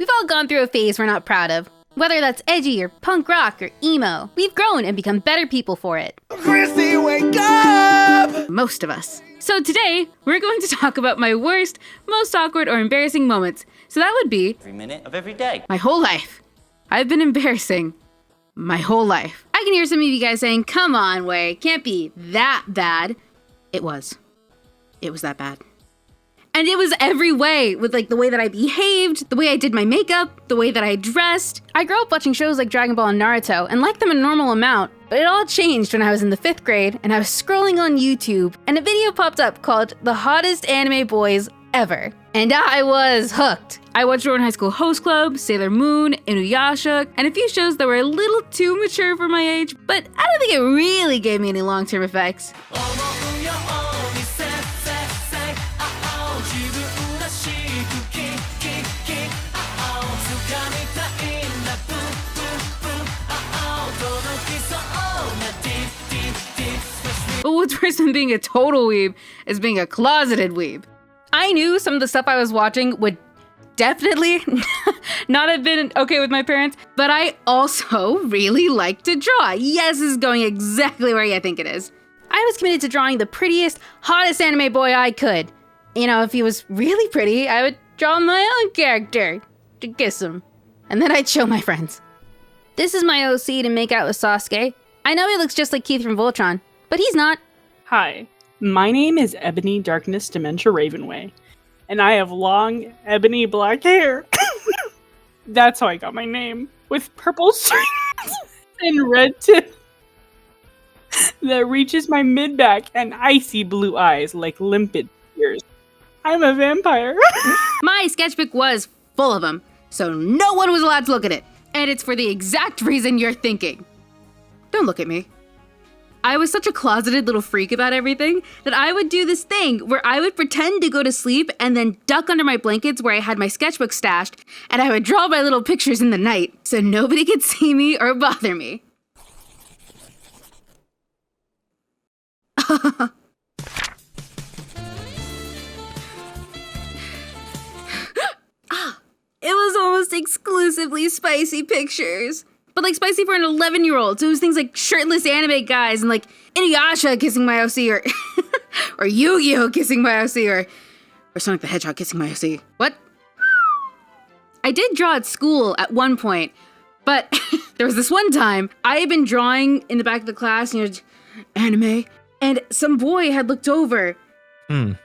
We've all gone through a phase we're not proud of. Whether that's edgy or punk rock or emo, we've grown and become better people for it. Chrissy, wake up! Most of us. So today, we're going to talk about my worst, most awkward or embarrassing moments. So that would be Every minute of every day. my whole life. I've been embarrassing my whole life. I can hear some of you guys saying, come on, Wei, can't be that bad. It was. It was that bad. And it was every way, with like the way that I behaved, the way I did my makeup, the way that I dressed. I grew up watching shows like Dragon Ball and Naruto and liked them a normal amount, but it all changed when I was in the 5th grade and I was scrolling on YouTube and a video popped up called The Hottest Anime Boys Ever. And I was hooked. I watched Jordan High School Host Club, Sailor Moon, Inuyasha, and a few shows that were a little too mature for my age, but I don't think it really gave me any long-term effects. But what's worse than being a total weeb is being a closeted weeb. I knew some of the stuff I was watching would definitely not have been okay with my parents, but I also really like to draw. Yes, this is going exactly where you think it is. I was committed to drawing the prettiest, hottest anime boy I could. You know, if he was really pretty, I would draw my own character to kiss him. And then I'd show my friends. This is my OC to make out with Sasuke. I know he looks just like Keith from Voltron, but he's not. Hi, my name is Ebony Darkness Dementia Ravenway, and I have long, ebony black hair. That's how I got my name, with purple strings and red tip that reaches my mid-back and icy blue eyes like limpid tears. I'm a vampire. My sketchbook was full of them, so no one was allowed to look at it. And it's for the exact reason you're thinking. Don't look at me. I was such a closeted little freak about everything that I would do this thing where I would pretend to go to sleep and then duck under my blankets where I had my sketchbook stashed, and I would draw my little pictures in the night so nobody could see me or bother me. It was almost exclusively spicy pictures. But like spicy for an 11-year-old. So it was things like shirtless anime guys and like Inuyasha kissing my OC or or Yu-Gi-Oh kissing my OC or Sonic the Hedgehog kissing my OC. What? I did draw at school at one point, but there was this one time I had been drawing in the back of the class, you know, anime, and some boy had looked over. Why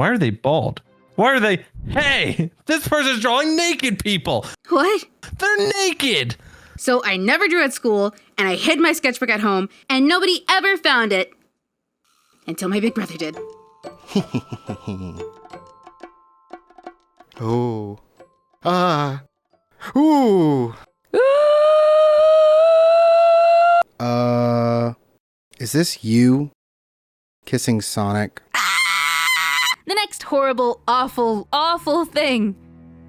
are they bald? Why are they? Hey, this person's drawing naked people. What? They're naked. So I never drew at school, and I hid my sketchbook at home, and nobody ever found it until my big brother did. Oh. Ooh. Is this you kissing Sonic? The next horrible, awful, awful thing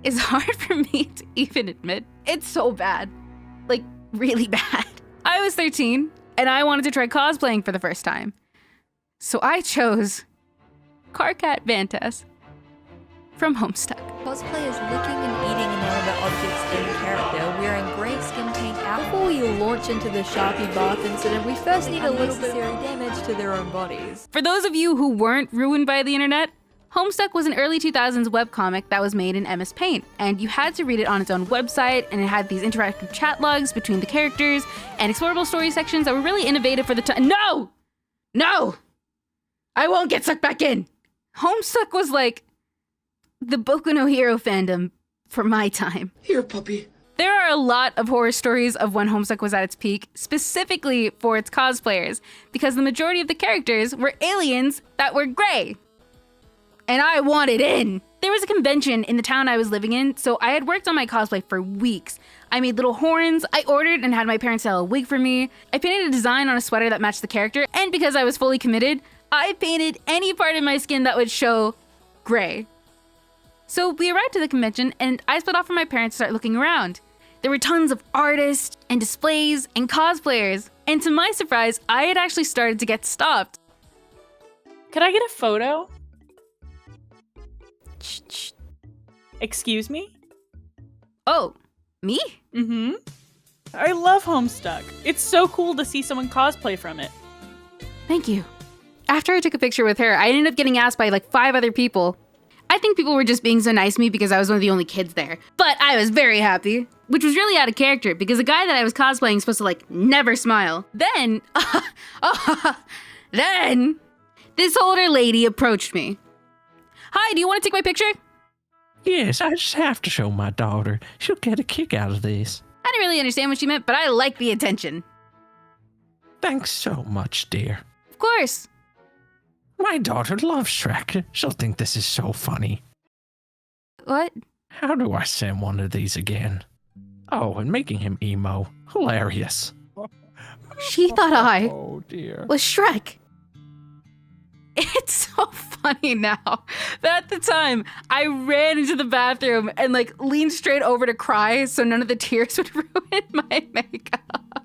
is hard for me to even admit. It's so bad. Like, really bad. I was 13, and I wanted to try cosplaying for the first time. So I chose Carcat Vantas from Homestuck. Cosplay is licking and eating inanimate objects in character, wearing grey skin paint out. Before you launch into the Sharpie bath incident, we first need a little unnecessary damage to their own bodies. For those of you who weren't ruined by the internet, Homestuck was an early 2000s webcomic that was made in MS Paint, and you had to read it on its own website, and it had these interactive chat logs between the characters and explorable story sections that were really innovative for the time. No! No! I won't get sucked back in! Homestuck was like the Boku no Hero fandom for my time. Here, puppy. There are a lot of horror stories of when Homestuck was at its peak, specifically for its cosplayers, because the majority of the characters were aliens that were gray. And I wanted in. There was a convention in the town I was living in, so I had worked on my cosplay for weeks. I made little horns, I ordered and had my parents sell a wig for me, I painted a design on a sweater that matched the character, and because I was fully committed, I painted any part of my skin that would show gray. So we arrived to the convention, and I split off from my parents to start looking around. There were tons of artists and displays and cosplayers, and to my surprise, I had actually started to get stopped. Could I get a photo? Shh. Excuse me? Oh, me? Mm-hmm. I love Homestuck. It's so cool to see someone cosplay from it. Thank you. After I took a picture with her, I ended up getting asked by like 5 other people. I think people were just being so nice to me because I was one of the only kids there. But I was very happy, which was really out of character because the guy that I was cosplaying is supposed to like never smile. Then, then this older lady approached me. Hi, do you want to take my picture? Yes, I just have to show my daughter. She'll get a kick out of this. I didn't really understand what she meant, but I liked the attention. Thanks so much, dear. Of course. My daughter loves Shrek. She'll think this is so funny. What? How do I send one of these again? Oh, and making him emo. Hilarious. She thought I Oh, dear. was Shrek. It's so funny now. But at the time, I ran into the bathroom and like leaned straight over to cry so none of the tears would ruin my makeup.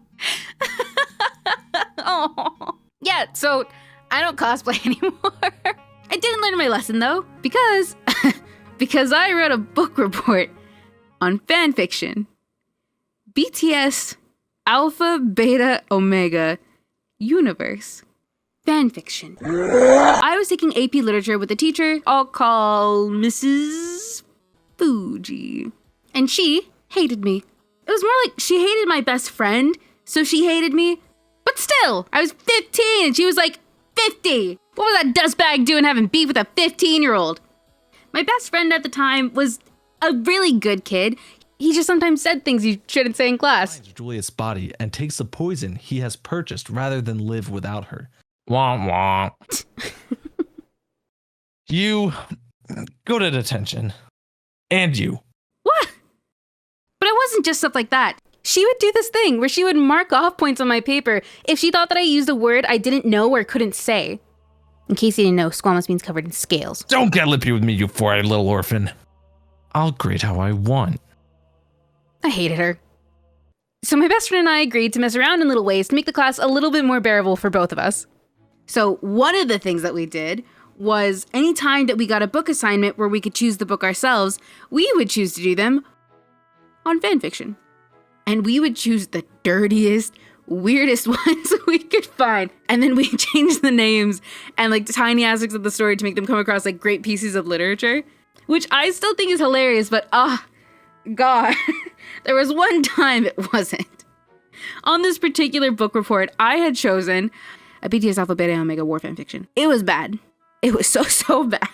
Oh. Yeah, so I don't cosplay anymore. I didn't learn my lesson though, because I wrote a book report on fanfiction. BTS Alpha Beta Omega Universe fanfiction. I was taking AP Literature with a teacher I'll call Mrs. Fuji. And she hated me. It was more like she hated my best friend, so she hated me. But still, I was 15 and she was like 50. What was that dustbag doing having beef with a 15-year-old? My best friend at the time was a really good kid. He just sometimes said things you shouldn't say in class. Finds Juliet's body and takes the poison he has purchased rather than live without her. Womp womp. You go to detention. And you. What? But it wasn't just stuff like that. She would do this thing where she would mark off points on my paper if she thought that I used a word I didn't know or couldn't say. In case you didn't know, squamous means covered in scales. Don't get lippy with me, you 4-eyed little orphan. I'll grade how I want. I hated her. So my best friend and I agreed to mess around in little ways to make the class a little bit more bearable for both of us. So one of the things that we did was any time that we got a book assignment where we could choose the book ourselves, we would choose to do them on fanfiction. And we would choose the dirtiest, weirdest ones we could find. And then we changed the names and like tiny aspects of the story to make them come across like great pieces of literature, which I still think is hilarious, but God, there was one time it wasn't. On this particular book report, I had chosen a BTS Alpha Beta Omega war fanfiction. It was bad. It was so bad.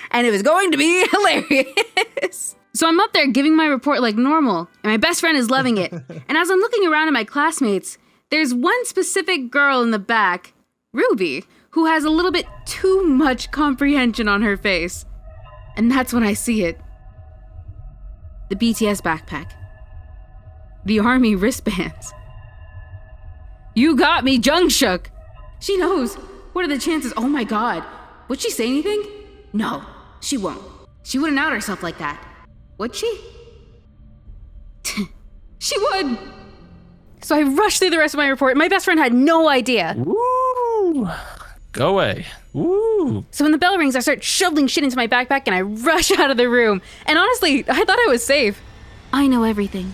And it was going to be hilarious. So I'm up there giving my report like normal, and my best friend is loving it. And as I'm looking around at my classmates, there's one specific girl in the back, Ruby, who has a little bit too much comprehension on her face. And that's when I see it. The BTS backpack. The army wristbands. You got me, Jungkook. She knows. What are the chances? Oh my God. Would she say anything? No, she won't. She wouldn't out herself like that. Would she? She would. So I rushed through the rest of my report. My best friend had no idea. Woo! Go away. Woo! So when the bell rings, I start shoveling shit into my backpack and I rush out of the room. And honestly, I thought I was safe. I know everything.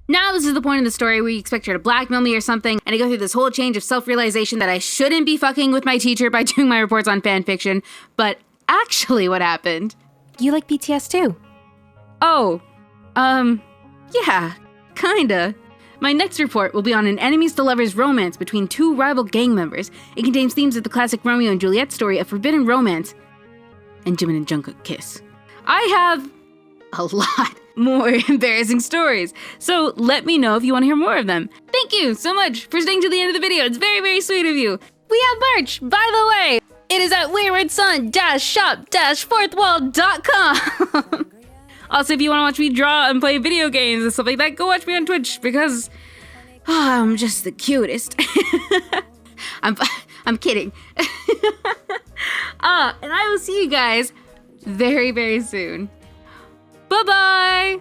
Now this is the point in the story where you expect her to blackmail me or something, and I go through this whole change of self-realization that I shouldn't be fucking with my teacher by doing my reports on fanfiction. But actually what happened... You like BTS too? Oh, yeah, kinda. My next report will be on an enemies to lovers romance between 2 rival gang members. It contains themes of the classic Romeo and Juliet story of forbidden romance and Jimin and Jungkook kiss. I have a lot more embarrassing stories, so let me know if you want to hear more of them. Thank you so much for staying to the end of the video. It's very, very sweet of you. We have merch, by the way. It is at waywardson-shop-fourthwall.com. Also, if you want to watch me draw and play video games and stuff like that, go watch me on Twitch because I'm just the cutest. I'm kidding. And I will see you guys very, very soon. Bye-bye.